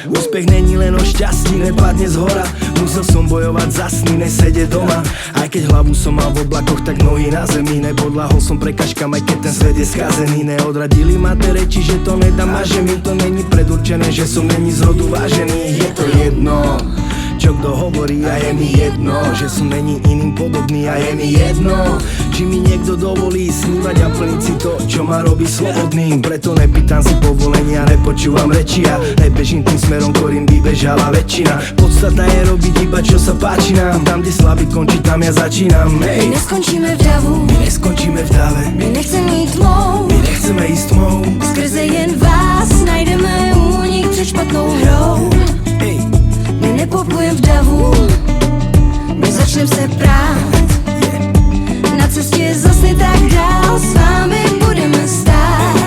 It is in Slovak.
Úspech není len o šťastí, nepadne z hora. Musel som bojovať za sny, nesedieť doma. Aj keď hlavu som mal v oblakoch, tak nohy na zemi. Nepodľahol som prekažkám, aj keď ten svet je skazený. Neodradili ma tie reči, že to nedám a že mi to není predurčené, že som není z rodu vážený. Je to jedno, čo kto hovorí, a je mi jedno, že som není iným podobný, a je mi jedno, či mi niekto dovolí snívať a plniť si to, čo ma robí slobodným. Preto nepýtam si povolenia, nepočúvam reči a nebežím tým smerom, ktorým by bežala väčšina. Podstata je robiť iba čo sa páči nám. Tam, kde slabý končí, tam ja začínam. My neskončíme v davu, my neskončíme v dave, my nechceme ísť tmou, my nechceme ísť tmou. Skrze jen vás najdeme únik před špatnou hrou. Ej. My nepoplujem v davu, my začnem se prát. Na cestě zase tak dál s vámi budeme stát.